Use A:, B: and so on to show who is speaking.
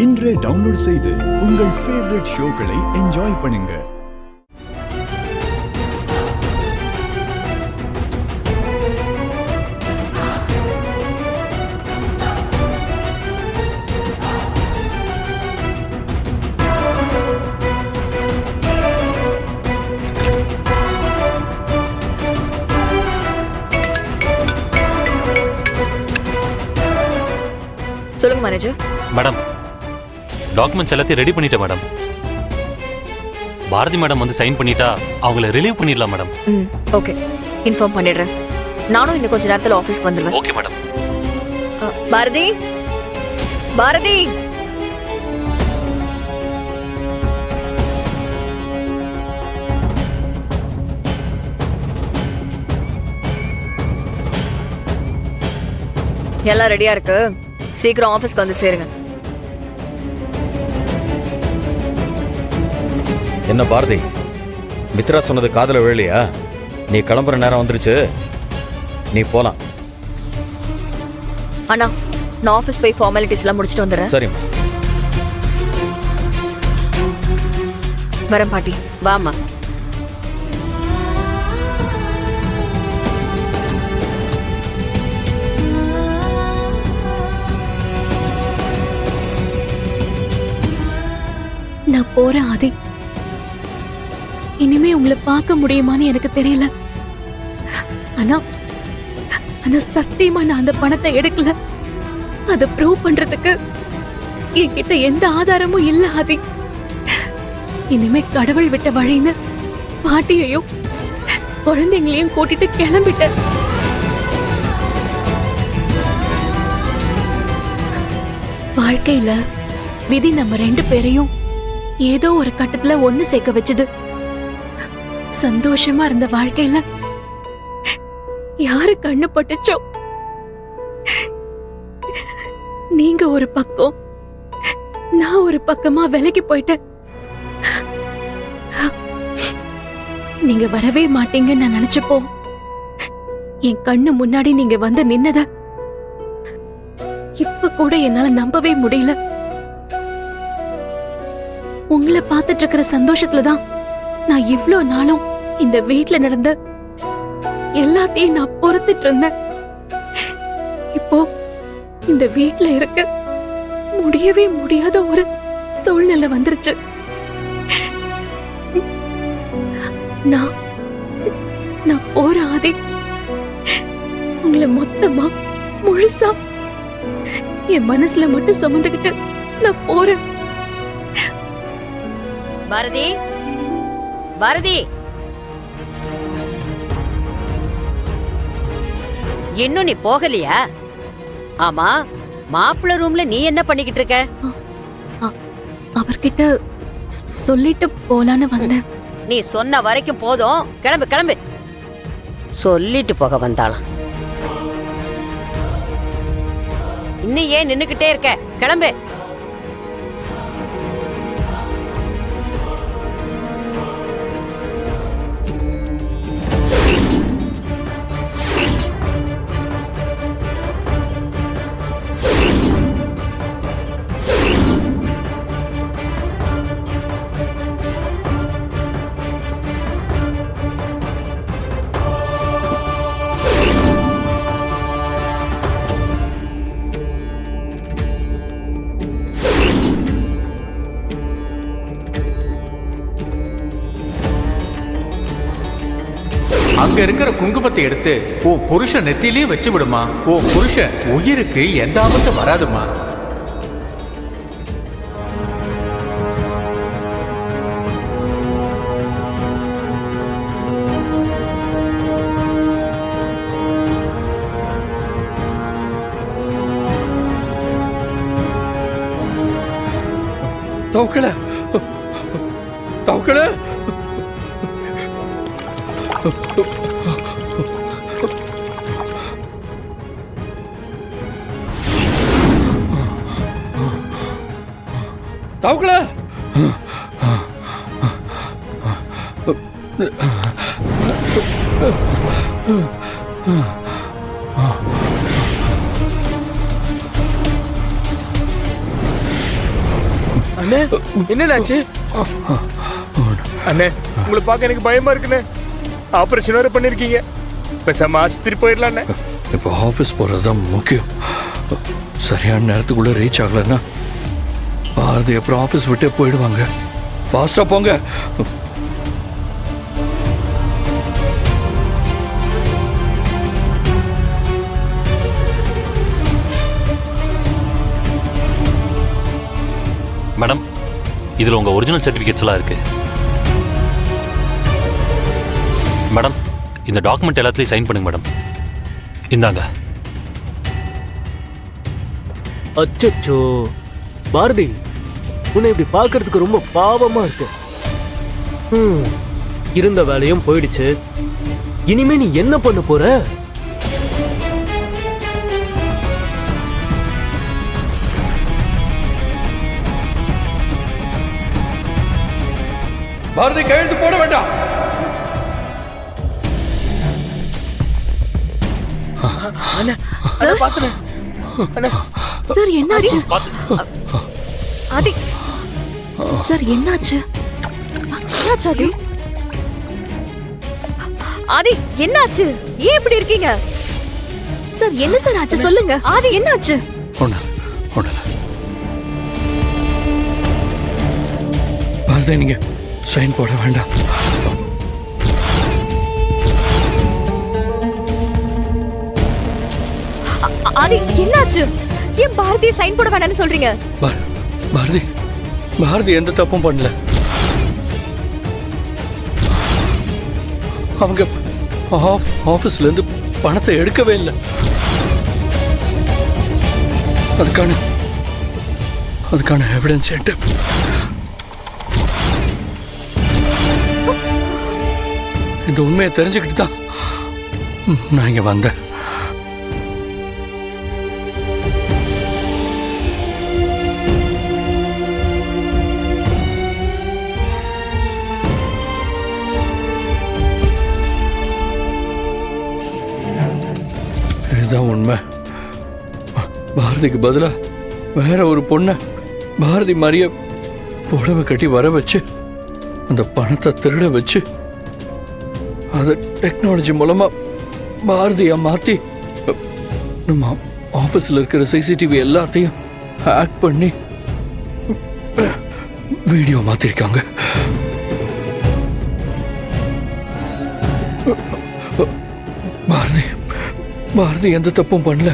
A: இன்றே டவுன்லோட் செய்து உங்கள் ஃபேவரட் ஷோக்களை என்ஜாய் பண்ணுங்க.
B: சொல்லுங்க மேனேஜர்.
C: மேடம், டாக்குமெண்ட்ஸ் எல்லாத்தையும் ரெடி பண்ணிட்டேன் மேடம். பாரதி மேடம் வந்து சைன் பண்ணிட்டா அவங்கள ரிலீவ் பண்ணிடலாம் மேடம்.
B: ஓகே, இன்ஃபார்ம் பண்ணிடுறேன். நானும் இன்னும் கொஞ்ச நேரத்தில் ஆஃபீஸ்க்கு வந்துடுவேன்.
C: Okay madam.
B: பாரதி, பாரதி, எல்லாம் ரெடியா இருக்கு. சீக்கிரம் ஆஃபீஸ்க்கு வந்து சேருங்க.
D: என்ன பாரதி, மித்ரா சொன்னது காதுல விழலையா? நீ கிளம்புற நேரம் வந்துருச்சு, நீ போலாம்.
B: அண்ணா, நான் ஆஃபீஸ் போய் ஃபார்மாலிட்டிஸ் எல்லாம் முடிச்சுட்டு வந்துடுறேன்.
D: சரிம்மா.
B: வரேன் பாட்டி.
E: வாமா.
F: நான் போறேன் ஆதி. இனிமே உங்களை பார்க்க முடியுமான்னு எனக்கு தெரியல. ஆனா சத்தியமா நான் அந்த பணத்தை எடுக்கல. அதை ப்ரூவ் பண்றதுக்கு என்கிட்ட எந்த ஆதாரமும் இல்ல ஆதி. இனிமே கடவுள் விட்ட வழின்னு பாட்டியையும் குழந்தைங்களையும் கூட்டிட்டு கிளம்பிட்டேன். வாழ்க்கையில விதி நம்ம ரெண்டு பேரையும் ஏதோ ஒரு கட்டத்துல ஒண்ணு சேர்க்க வச்சது. சந்தோஷமா இருந்த வாழ்க்கையில யாரு கண்ணு பட்டுச்சோ, நீங்க ஒரு பக்கம், நான் ஒரு பக்கமா விலகி போயிட்டேன். நீங்க வரவே மாட்டீங்கன்னு நான் நினைச்சப்போ என் கண்ணு முன்னாடி நீங்க வந்து நின்னத இப்ப கூட என்னால நம்பவே முடியல. உங்களை பார்த்துட்டு இருக்கிற சந்தோஷத்துலதான் நான் இவ்ளோ நாளும் இந்த வீட்ல நடந்த எல்லாத்தையும் நான் பொறுத்துட்டு இருந்தேன். இப்போ இந்த வீட்ல இருக்க முடியவே முடியாத ஒரு சூழ்நிலை வந்துருச்சு. நான் போற ஆதி, உங்களை மொத்தமா முழுசா என் மனசுல மட்டும் சுமந்துகிட்டு நான் போறேன்.
E: பாரதி, பாரதி, இன்னும் நீ போகலையா? ஆமா, மாப்பிள்ள ரூம்ல நீ என்ன பண்ணிக்கிட்டு இருக்க?
F: அவர்கிட்ட சொல்லிட்டு போலான்னு வந்தேன்.
E: நீ சொன்ன வரைக்கும் போதும், கிளம்பு கிளம்பு. சொல்லிட்டு போக வந்தாளாம். இன்னும் ஏன் நின்னுக்கிட்டே இருக்க? கிளம்பு.
G: அங்க இருக்கிற குங்குமத்தை எடுத்து ஓ புருஷன் நெத்திலே வச்சு விடுமா. ஓ புருஷன் உயிருக்கு எந்த ஆபத்தும் வராதுமா. தௌக்கல தௌக்கல தௌக்கல
H: அண்ணே என்னண்ணாச்சு? அண்ணே உங்களை பார்க்க எனக்கு பயமா இருக்குண்ணே. ஆபரேஷன் வேற பண்ணிருக்கீங்க. பேசாம ஆஸ்பத்திரி போயிடலாம் அண்ணே.
I: இப்போ ஆஃபீஸ் போகிறது தான் முக்கியம். சரியான நேரத்துக்குள்ளே ரீச் ஆகலைன்னா பாரதி அப்புறம் ஆஃபீஸ் விட்டே போயிடுவாங்க. ஃபாஸ்ட்டாக போங்க.
C: மேடம், இதில் உங்கள் ஒரிஜினல் சர்டிஃபிகேட்ஸ்லாம் இருக்கு. மேடம், இந்த டாக்குமெண்ட் எல்லாத்துலேயும் சைன் பண்ணுங்க மேடம். இந்தாங்க.
J: அச்சோ பாரதி, உன்னை இப்படி பார்க்கறதுக்கு ரொம்ப பாவமா இருக்கு. இருந்த வேலையும் போயிடுச்சு. இனிமே நீ என்ன பண்ண போற?
I: பாரதி கையெழுத்து போட வேண்டாம்.
F: சார் சார் என்னாச்சு?
B: ஆதி
F: சார் என்னாச்சு?
B: என்னாச்சு ஆதி? ஆதி என்னாச்சு? ஏன் இப்படி இருக்கீங்க?
F: சார் என்ன சார் ஆச்சு சொல்லுங்க. ஆதி என்னாச்சு?
I: ஒண்ணு பாரதி நீங்க சைன் போட வேண்டாம்.
B: ஆதி என்னாச்சு? ஏன் பாரதி சைன் போட வேண்டாம்னு சொல்றீங்க?
I: பாரதி எந்த தப்பும் பண்ணல. அவங்க ஆபீஸ்ல இருந்து பணத்தை எடுக்கவே இல்லை. அதுக்கான எவிடன்ஸ் என்கிட்ட. இந்த உண்மையை தெரிஞ்சுக்கிட்டு தான் நான் இங்க வந்தேன். இதுதான் உண்மை. பாரதிக்கு பதிலா வேற ஒரு பொண்ணை பாரதி மாதிரிய புடவை கட்டி வர வச்சு அந்த பணத்தை திருட வச்சு அதை டெக்னாலஜி மூலமா பாரதியா மாத்தி நம்ம ஆபீஸ்ல இருக்கிற சிசிடிவி எல்லாத்தையும் ஹேக் பண்ணி வீடியோ மாத்திருக்காங்க. பாரதி எந்த தப்பும் பண்ணல.